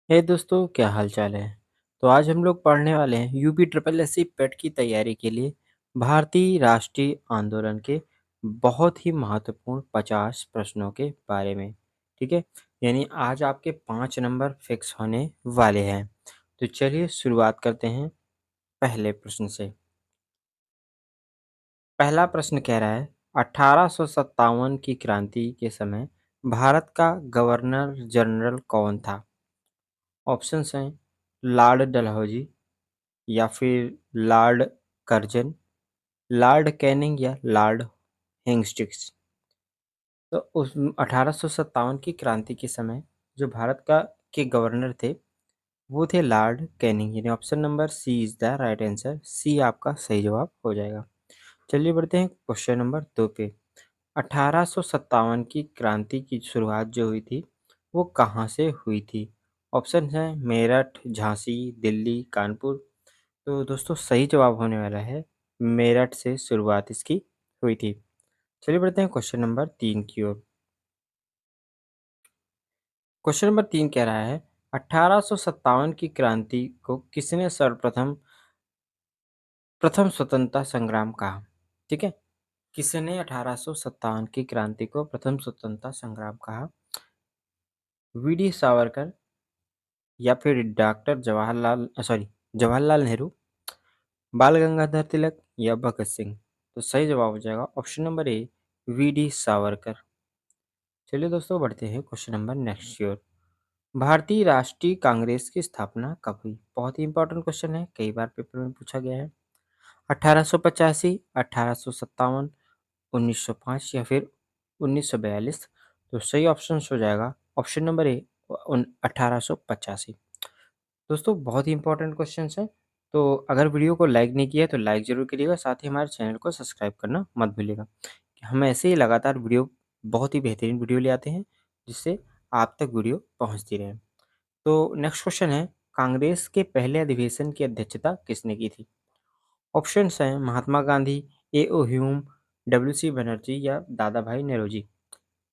हे दोस्तों, क्या हाल चाल है। तो आज हम लोग पढ़ने वाले हैं यूपी ट्रिपल एस सी पेट की तैयारी के लिए भारतीय राष्ट्रीय आंदोलन के बहुत ही महत्वपूर्ण 50 प्रश्नों के बारे में। ठीक है, यानी आज आपके 5 नंबर फिक्स होने वाले हैं। तो चलिए शुरुआत करते हैं पहले प्रश्न से। पहला प्रश्न कह रहा है 1857 की क्रांति के समय भारत का गवर्नर जनरल कौन था। ऑप्शंस हैं लॉर्ड डलहौजी, या फिर लॉर्ड कर्जन, लॉर्ड कैनिंग या लॉर्ड हेस्टिंग्स। तो उस 1857 की क्रांति के समय जो भारत का के गवर्नर थे वो थे लॉर्ड कैनिंग, यानी option number C is the right answer. C आपका सही जवाब हो जाएगा। चलिए बढ़ते हैं क्वेश्चन नंबर 2 पे। 1857 की क्रांति की शुरुआत जो हुई थी वो कहाँ से हुई थी। ऑप्शन है मेरठ, झांसी, दिल्ली, कानपुर। तो दोस्तों सही जवाब होने वाला है मेरठ से शुरुआत इसकी हुई थी। चलिए बढ़ते हैं क्वेश्चन नंबर 3 की ओर। क्वेश्चन नंबर 3 कह रहा है 1857 की क्रांति को किसने सर्वप्रथम प्रथम स्वतंत्रता संग्राम कहा। ठीक है, किसने 1857 की क्रांति को प्रथम स्वतंत्रता संग्राम कहा। वी.डी. सावरकर, या फिर डॉक्टर जवाहरलाल नेहरू, बाल गंगाधर तिलक या भगत सिंह। तो सही जवाब हो जाएगा ऑप्शन नंबर ए, वी.डी. सावरकर। चलिए दोस्तों बढ़ते हैं क्वेश्चन नंबर नेक्स्ट की ओर। भारतीय राष्ट्रीय कांग्रेस की स्थापना कब हुई। बहुत ही इंपॉर्टेंट क्वेश्चन है, कई बार पेपर में पूछा गया है। 1885, 1857, 1905 या फिर 1942। तो सही ऑप्शन हो जाएगा ऑप्शन नंबर ए, 1885। दोस्तों बहुत ही इंपॉर्टेंट क्वेश्चन है, तो अगर वीडियो को लाइक नहीं किया तो लाइक जरूर करिएगा, साथ ही हमारे चैनल को सब्सक्राइब करना मत भूलिएगा। हम ऐसे ही लगातार वीडियो, बहुत ही बेहतरीन वीडियो ले आते हैं जिससे आप तक वीडियो पहुंचती रहे। तो नेक्स्ट क्वेश्चन है कांग्रेस के पहले अधिवेशन की अध्यक्षता किसने की थी। ऑप्शंस हैं महात्मा गांधी, ए.ओ. ह्यूम, डब्ल्यू.सी. बनर्जी या दादा भाई नेरोजी।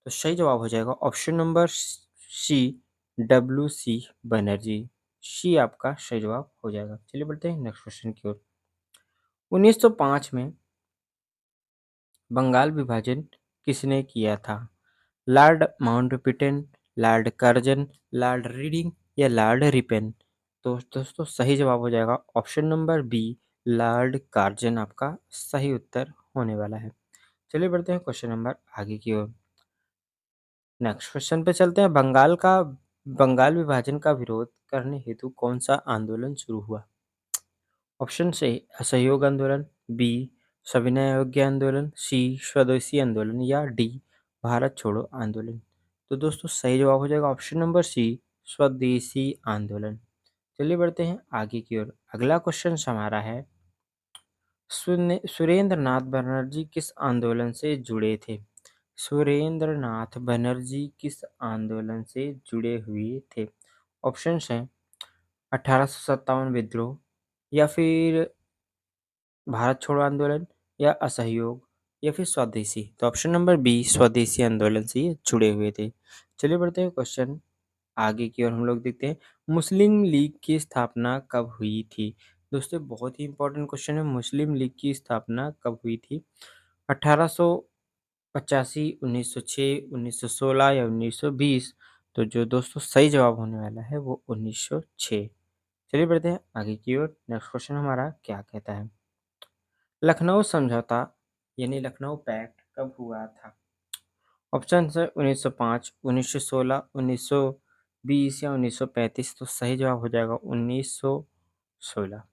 तो सही जवाब हो जाएगा ऑप्शन नंबर सी, डब्ल्यू.सी. बनर्जी। सी आपका सही जवाब हो जाएगा। चलिए बढ़ते हैं नेक्स्ट क्वेश्चन की ओर। 1905 में बंगाल विभाजन किसने किया था। Lord Mountbatten, Lord Curzon, Lord Reading या लॉर्ड रिपेन। तो दोस्तों सही जवाब हो जाएगा option number B, Lord Curzon आपका सही उत्तर होने वाला है। चलिए बढ़ते हैं क्वेश्चन नंबर आगे की ओर। नेक्स्ट क्वेश्चन पे चलते हैं। बंगाल विभाजन का विरोध करने हेतु कौन सा आंदोलन शुरू हुआ। ऑप्शन से असहयोग आंदोलन, बी सविनय अवज्ञा आंदोलन, सी स्वदेशी आंदोलन या डी भारत छोड़ो आंदोलन। तो दोस्तों सही जवाब हो जाएगा ऑप्शन नंबर सी, स्वदेशी आंदोलन। चलिए बढ़ते हैं आगे की ओर। अगला क्वेश्चन हमारा है सुरेंद्र नाथ बनर्जी किस आंदोलन से जुड़े थे। सुरेंद्र नाथ बनर्जी किस आंदोलन से जुड़े हुए थे। ऑप्शंस हैं 1857 विद्रोह, या फिर भारत छोड़ो आंदोलन या असहयोग या फिर स्वदेशी। तो ऑप्शन नंबर बी, स्वदेशी आंदोलन से ये जुड़े हुए थे। चलिए बढ़ते हैं क्वेश्चन आगे की ओर। हम लोग देखते हैं मुस्लिम लीग की स्थापना कब हुई थी। दोस्तों बहुत ही इंपॉर्टेंट क्वेश्चन है, मुस्लिम लीग की स्थापना कब हुई थी। 1885, 1906, 1916 या 1920। तो जो दोस्तों सही जवाब होने वाला है वो 1906। चलिए बढ़ते हैं आगे की ओर। नेक्स्ट क्वेश्चन हमारा क्या कहता है लखनऊ समझौता यानी लखनऊ पैक्ट कब हुआ था। ऑप्शन है 1905, 1916, 1920 या 1935। तो सही जवाब हो जाएगा 1916।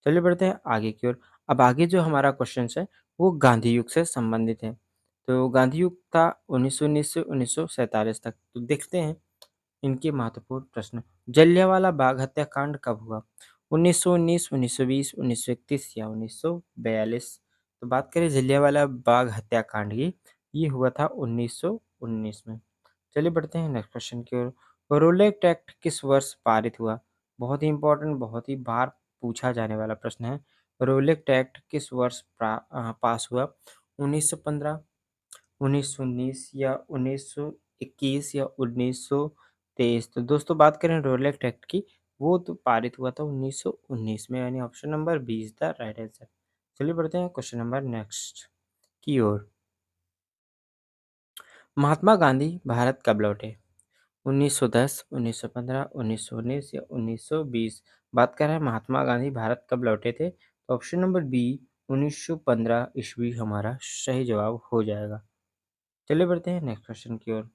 चलिए बढ़ते हैं आगे की ओर। अब आगे जो हमारा क्वेश्चन है वो गांधी युग से संबंधित है। तो गांधी युग था 1919 से 1947 तक। तो देखते हैं इनके महत्वपूर्ण प्रश्न। जलियांवाला बाग हत्याकांड कब हुआ। 1919, 1920, 1931 या 1942। तो बात करें जलियांवाला बाग हत्याकांड की, ये हुआ था 1919 में। चलिए बढ़ते हैं नेक्स्ट क्वेश्चन की ओर। रोलेक्ट एक्ट किस वर्ष पारित हुआ। बहुत ही इंपॉर्टेंट, बहुत ही बार पूछा जाने वाला प्रश्न है। रोलेक्ट एक्ट किस वर्ष पास हुआ। 1915, 1919 या 1921 या 1923। 1923। तो दोस्तों बात करें रोलेक्ट एक्ट की, वो तो पारित हुआ था 1919 में, यानी option number B is the right answer. चलिए बढ़ते हैं क्वेश्चन नंबर नेक्स्ट की ओर। महात्मा गांधी भारत कब लौटे? 1910, 1915, 1919 या 1920? बात कर रहे हैं महात्मा गांधी भारत कब लौटे थे, तो ऑप्शन नंबर बी 1915 ईस्वी हमारा सही जवाब हो जाएगा। चलिए बढ़ते हैं नेक्स्ट क्वेश्चन की ओर।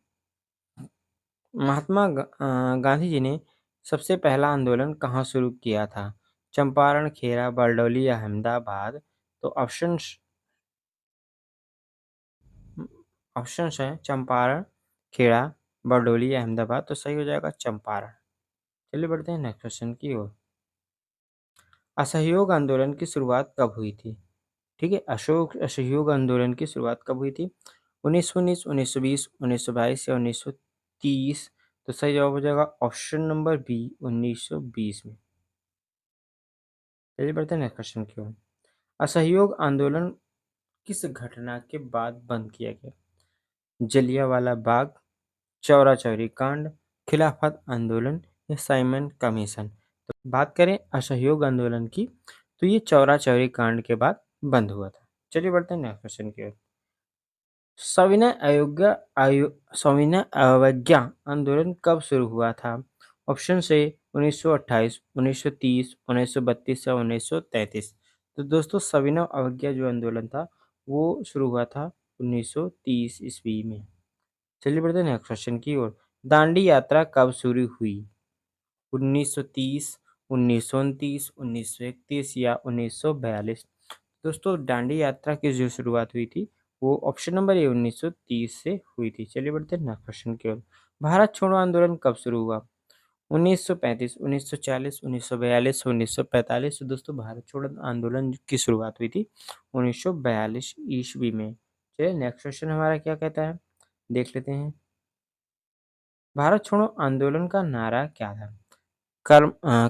गांधी जी ने सबसे पहला आंदोलन कहाँ शुरू किया था? चंपारण, खेरा, बरडोली या अहमदाबाद? तो ऑप्शंस है चंपारण, खेड़ा, बरडोली या अहमदाबाद। तो सही हो जाएगा चंपारण। चलिए बढ़ते हैं नेक्स्ट क्वेश्चन की ओर। असहयोग आंदोलन की शुरुआत कब हुई थी? ठीक है, अशोक असहयोग आंदोलन की शुरुआत कब हुई थी? 1919, 1920, 1922 या 1930? तो सही जवाब हो जाएगा ऑप्शन नंबर बी 1920 में। चलिए बढ़ते हैं नेक्स्ट क्वेश्चन की ओर। असहयोग आंदोलन किस घटना के बाद बंद किया गया? जलियांवाला बाग, चौरा चौरी कांड, खिलाफत आंदोलन या साइमन कमीशन? तो बात करें असहयोग आंदोलन की, तो ये चौरा चौरी कांड के बाद बंद हुआ था। चलिए बढ़ते हैं नेक्स्ट क्वेश्चन की ओर। सविनय सविनय अवज्ञा आंदोलन कब शुरू हुआ था? ऑप्शन से 1928, 1930, 1932 या 1933? तो दोस्तों सविनय अवज्ञा जो आंदोलन था वो शुरू हुआ था 1930 ईस्वी में। चलिए बढ़ते हैं नेक्स्ट क्वेश्चन की ओर। दांडी यात्रा कब शुरू हुई? 1930, 1929, 1931 या 1942? दोस्तों डांडी यात्रा की जो शुरुआत हुई थी वो ऑप्शन नंबर ए 1930 से हुई थी। चलिए बढ़ते हैं नेक्स्ट क्वेश्चन की ओर। भारत छोड़ो आंदोलन कब शुरू हुआ? 1935, 1940, 1942, 1945? तो दोस्तों भारत छोड़ो आंदोलन की शुरुआत हुई थी 1942 ईस्वी में। चलिए नेक्स्ट क्वेश्चन हमारा क्या कहता है देख लेते हैं। भारत छोड़ो आंदोलन का नारा क्या था?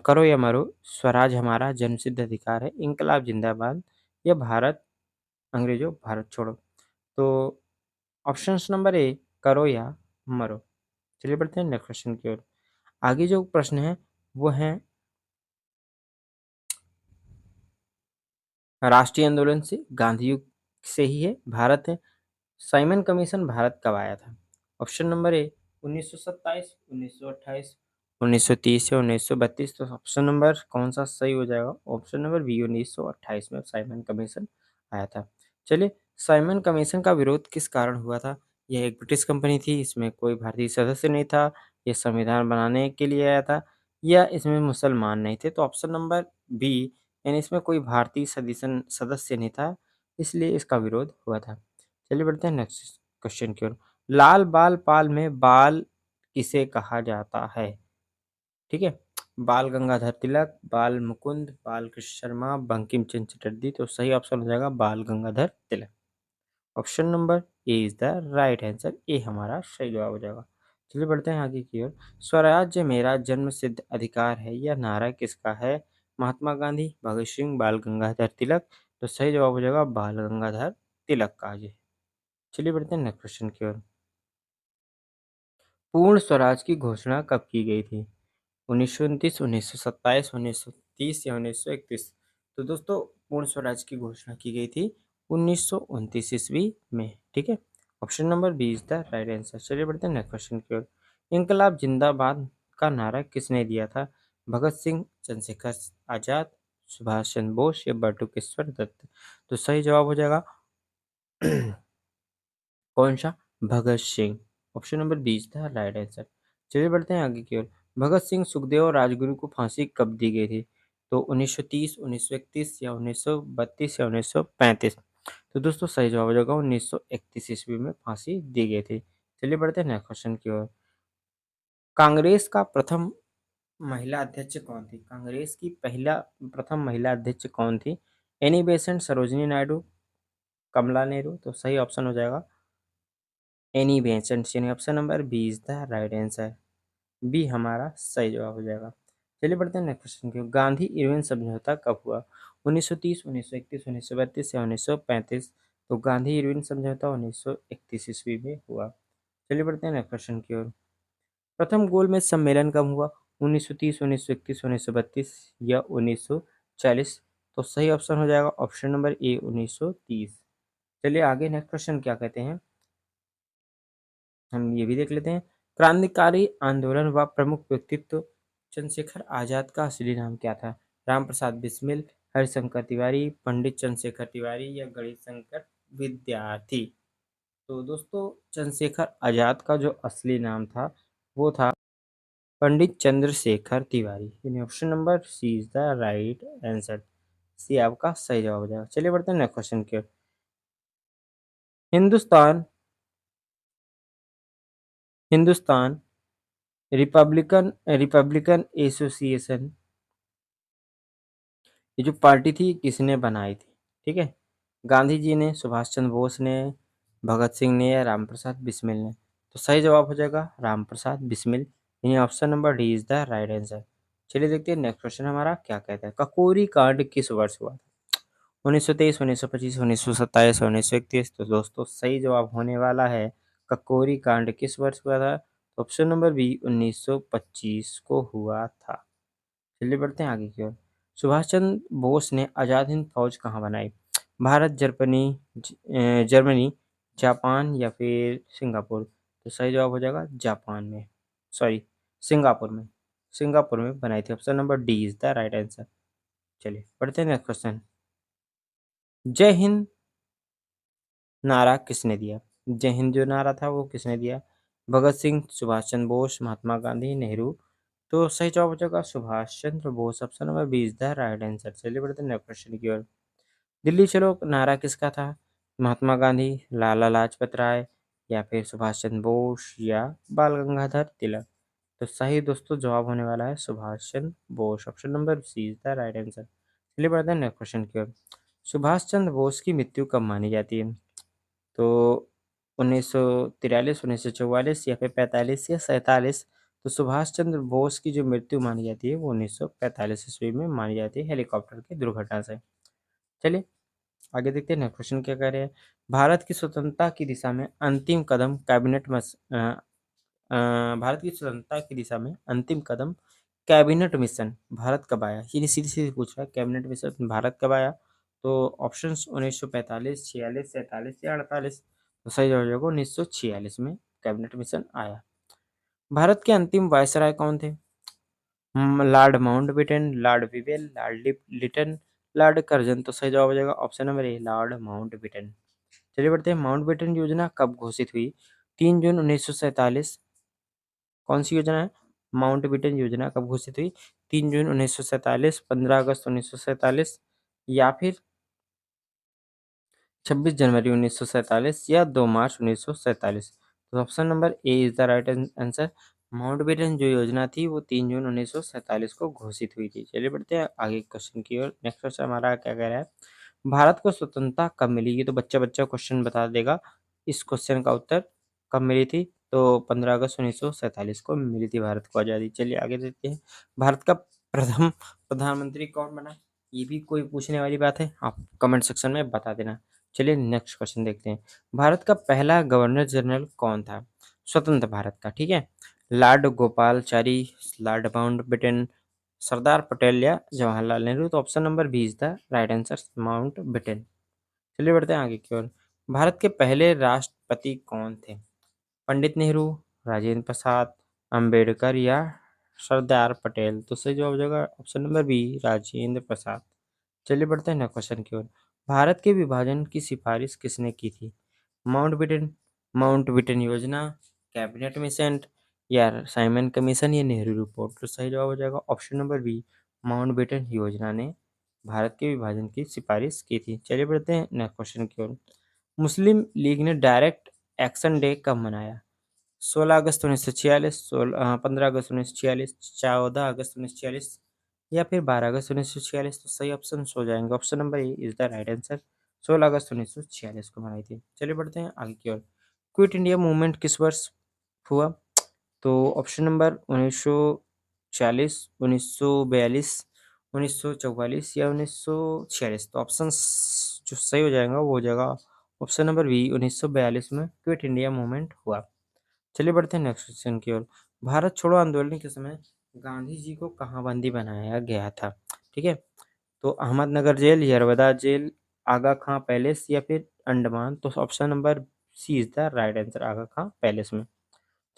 करो या मरो, स्वराज हमारा, जन्मसिद्ध अधिकार है, इंकलाब जिंदाबाद या भारत अंग्रेजों भारत छोड़ो? तो ऑप्शंस नंबर ए करो या मरो। चलिए बढ़ते हैं नेक्स्ट क्वेश्चन की ओर। आगे जो प्रश्न है वो है राष्ट्रीय आंदोलन से, गांधी युग से ही है, भारत है। साइमन कमीशन भारत कब आया था? ऑप्शन नंबर ए 1927, 1928, 1930 या 1932? तो ऑप्शन नंबर कौन सा सही हो जाएगा? ऑप्शन नंबर बी 1928 में साइमन कमीशन आया था। चलिए, साइमन कमीशन का विरोध किस कारण हुआ था? यह एक ब्रिटिश कंपनी थी, इसमें कोई भारतीय सदस्य नहीं था, यह संविधान बनाने के लिए आया था, या इसमें मुसलमान नहीं थे? तो ऑप्शन नंबर बी, यानी इसमें कोई भारतीय सदस्य सदस्य नहीं था, इसलिए इसका विरोध हुआ था। चलिए बढ़ते हैं नेक्स्ट क्वेश्चन की ओर। लाल बाल पाल में बाल किसे कहा जाता है? ठीक है, बाल गंगाधर तिलक, बाल मुकुंद, बाल कृष्ण शर्मा, बंकिम चंद्र चटर्जी? तो सही ऑप्शन हो जाएगा Bal Gangadhar Tilak. Option number A is the right answer, A हमारा सही जवाब हो जाएगा। चलिए बढ़ते हैं आगे की ओर। स्वराज्य मेरा जन्म सिद्ध अधिकार है, यह नारा किसका है? महात्मा गांधी, भगत सिंह, बाल गंगाधर तिलक? तो सही जवाब हो जाएगा बाल गंगाधर तिलक का जी। चलिए बढ़ते हैं नेक्स्ट क्वेश्चन की ओर। पूर्ण स्वराज की घोषणा कब की गई थी? 1929, 1927, 1930 या 1931? तो दोस्तों पूर्ण स्वराज की घोषणा की गई थी 1929 ईस्वी में। ठीक है, option number B is the right answer. चलिए बढ़ते हैं नेक्स्ट क्वेश्चन की ओर। इनकलाब जिंदाबाद का नारा किसने दिया था? भगत सिंह, चंद्रशेखर आजाद, सुभाष चंद्र बोस या बटुकेश्वर दत्त? तो सही जवाब हो जाएगा कौन सा? Bhagat Singh. Option number B is the right answer. चलिए बढ़ते हैं आगे की ओर। भगत सिंह, सुखदेव और राजगुरु को फांसी कब दी गई थी? तो 1930, 1931 या 1932 या 1935? तो दोस्तों सही जवाब हो जाएगा 1931 ईस्वी में फांसी दी गई थी। चलिए बढ़ते हैं नेक्स्ट क्वेश्चन की ओर। कांग्रेस का प्रथम महिला अध्यक्ष कौन थी? कांग्रेस की पहला प्रथम महिला अध्यक्ष कौन थी? Annie Besant, Sarojini Naidu, Kamala Nehru? तो सही ऑप्शन हो जाएगा एनी बेसेंट, यानी option number B is the right answer. B हमारा सही जवाब हो जाएगा। चलिए बढ़ते हैं नेक्स्ट क्वेश्चन की। गांधी इरविन समझौता कब हुआ? 1930, 1931, 1932 या 1935? तो गांधी इरविन समझौता 1931 ईस्वी में हुआ। चलिए बढ़ते हैं नेक्स्ट क्वेश्चन की ओर। प्रथम गोलमेज सम्मेलन कब हुआ? 1930, 1931, 1932 या 1940? तो सही ऑप्शन हो जाएगा ऑप्शन नंबर ए 1930। चलिए आगे नेक्स्ट क्वेश्चन क्या कहते हैं, हम ये भी देख लेते हैं। क्रांतिकारी आंदोलन व प्रमुख व्यक्तित्व चंद्रशेखर आजाद का असली नाम क्या था? राम प्रसाद बिस्मिल, हरिशंकर तिवारी, पंडित चंद्रशेखर तिवारी या गणेश शंकर विद्यार्थी? तो दोस्तों चंद्रशेखर आजाद का जो असली नाम था वो था पंडित चंद्रशेखर तिवारी, यानी option number C is the right answer. C आपका सही जवाब हो जाएगा। चलिए बढ़ते हैं नेक्स्ट क्वेश्चन की ओर। Hindustan Hindustan Republican Republican Association, ये जो पार्टी थी किसने बनाई थी? ठीक है, गांधी जी ने, सुभाष चंद्र बोस ने, भगत सिंह ने या राम प्रसाद बिस्मिल ने? तो सही जवाब हो जाएगा राम प्रसाद बिस्मिल, यानी option number D is the right answer. चलिए देखते हैं नेक्स्ट क्वेश्चन हमारा क्या कहता है। ककोरी कांड किस वर्ष हुआ? 1923, 1925, 1927, 1931? तो दोस्तों सही जवाब होने वाला है ककोरी कांड किस वर्ष हुआ था? तो ऑप्शन नंबर बी 1925 को हुआ था। चलिए बढ़ते हैं आगे की ओर। सुभाष चंद्र बोस ने आजाद हिंद फौज कहाँ बनाई? भारत, जर्मनी, जापान या फिर सिंगापुर? तो सही जवाब हो जाएगा जापान में, सॉरी सिंगापुर में, सिंगापुर में बनाई थी। Option number D is the right answer. चलिए बढ़ते हैं नेक्स्ट क्वेश्चन। जय हिंद नारा किसने दिया? जय हिंद जो नारा था वो किसने दिया? भगत सिंह, सुभाष चंद्र बोस, महात्मा गांधी, नेहरू? तो सही जवाब हो जाएगा Subhash Chandra Bose, option number B is the right answer. चलिए बढ़ते हैं नेक्स्ट क्वेश्चन की ओर। दिल्ली चलो नारा किसका था? महात्मा गांधी, लाला लाजपत राय या फिर सुभाष चंद्र बोस या बाल गंगाधर तिलक? तो सही दोस्तों जवाब होने वाला है Subhash Chandra Bose, option number C is the right answer. चलिए बढ़ते हैं नेक्स्ट क्वेश्चन की ओर। सुभाष चंद्र बोस की मृत्यु कब मानी जाती है? तो 1943, 1944 या फिर 45 या 47? तो सुभाष चंद्र बोस की जो मृत्यु मानी जाती है वो 1945 ईस्वी में मानी जाती है हेलीकॉप्टर की दुर्घटना से। चलिए आगे देखते हैं नेक्स्ट क्वेश्चन क्या कह रहे हैं। भारत की स्वतंत्रता की दिशा में अंतिम कदम भारत की स्वतंत्रता की दिशा में अंतिम कदम कैबिनेट मिशन भारत कब आया? ये सीधी सीधी पूछ रहा है, कैबिनेट मिशन भारत कब आया? तो ऑप्शंस 1945, 46, 47 या 48? तो सही जवाब हो जाएगा 1946 में कैबिनेट मिशन आया। भारत के अंतिम वायसराय कौन थे? Lord Mountbatten, Lord Wavell, Lytton, Lord Curzon? तो सही जवाब हो जाएगा option number A Lord Mountbatten. चलिए बढ़ते हैं, माउंटबेटन योजना कब घोषित हुई? 3 जून 1947? कौन सी योजना है? माउंटबेटन योजना कब घोषित हुई? 3 जून 1947, 15 अगस्त 1947 या फिर 26 जनवरी 1947 या 2 मार्च 1947? तो option number A is the right answer. Mountbatten जो योजना थी वो 3 जून 1947 को घोषित हुई थी। चलिए बढ़ते हैं आगे क्वेश्चन की ओर। नेक्स्ट क्वेश्चन हमारा क्या कह रहा है, भारत को स्वतंत्रता कब मिली? ये तो बच्चा बच्चा क्वेश्चन बता देगा। इस क्वेश्चन का उत्तर कब मिली थी? तो 15 अगस्त 1947 को मिली थी भारत को आज़ादी। चलिए आगे देखते हैं, भारत का प्रथम प्रधानमंत्री कौन बना? ये भी कोई पूछने वाली बात है, आप कमेंट सेक्शन में बता देना। चलिए नेक्स्ट क्वेश्चन देखते हैं, भारत का पहला गवर्नर जनरल कौन था स्वतंत्र भारत का? ठीक है, Lord Gopalachari, Lord Mountbatten, Sardar Patel या जवाहरलाल नेहरू? तो option number B is the right answer, Mountbatten. चलिए बढ़ते हैं आगे की ओर। भारत के पहले राष्ट्रपति कौन थे? पंडित नेहरू, राजेंद्र प्रसाद, अंबेडकर या सरदार पटेल? तो सही जवाब हो जाएगा option number B Rajendra Prasad. चलिए बढ़ते हैं नेक्स्ट क्वेश्चन की ओर। भारत के विभाजन की सिफारिश किसने की थी? माउंटबेटन, माउंटबेटन योजना, कैबिनेट मिशन या साइमन कमीशन या नेहरू रिपोर्ट? तो सही जवाब हो जाएगा ऑप्शन नंबर बी माउंटबेटन योजना ने भारत के विभाजन की सिफारिश की थी। चलिए बढ़ते हैं नेक्स्ट क्वेश्चन की ओर। मुस्लिम लीग ने डायरेक्ट एक्शन डे कब मनाया? 16 अगस्त 1946, 15 अगस्त 1946, 14 अगस्त 1946 या फिर 12 अगस्त 1946? तो सही ऑप्शन हो जाएंगे option number A is the right answer, 16 अगस्त 1946 को बनाई थी। चलिए बढ़ते हैं आगे की ओर। क्विट इंडिया मूवमेंट किस वर्ष हुआ? तो ऑप्शन नंबर 1940, 1942, 1944 या 1946? तो ऑप्शन जो सही हो जाएगा वो हो जाएगा ऑप्शन नंबर बी 1942 में क्विट इंडिया मूवमेंट हुआ। चलिए बढ़ते हैं नेक्स्ट क्वेश्चन की ओर। भारत छोड़ो आंदोलन के समय गांधी जी को कहाँ बंदी बनाया गया था? ठीक है, तो Ahmednagar jail, Yerwada jail, Aga Khan palace या फिर अंडमान। तो option number C is the right answer, Aga Khan palace में।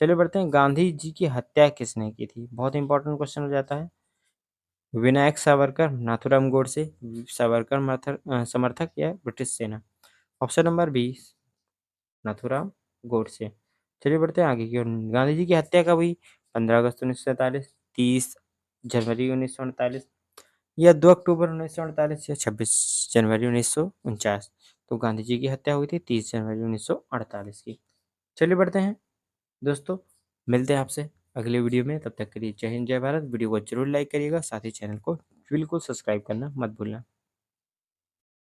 चलिए बढ़ते हैं, गांधी जी की हत्या किसने की थी? बहुत इंपॉर्टेंट क्वेश्चन हो जाता है। विनायक सावरकर, नाथूराम गोडसे, सावरकर समर्थक या ब्रिटिश सेना। Option number B, Nathuram Godse. चलिए बढ़ते हैं आगे की ओर। गांधी जी की हत्या कब हुई? 15 अगस्त 1947, 30 जनवरी 1948 या 2 अक्टूबर 1948 या 26 जनवरी 1949। तो गांधी जी की हत्या हुई थी 30 जनवरी 1948 की। चलिए बढ़ते हैं दोस्तों, मिलते हैं आपसे अगले वीडियो में। तब तक के लिए जय हिंद जय भारत। वीडियो को जरूर लाइक करिएगा, साथ ही चैनल को बिल्कुल सब्सक्राइब करना मत भूलना।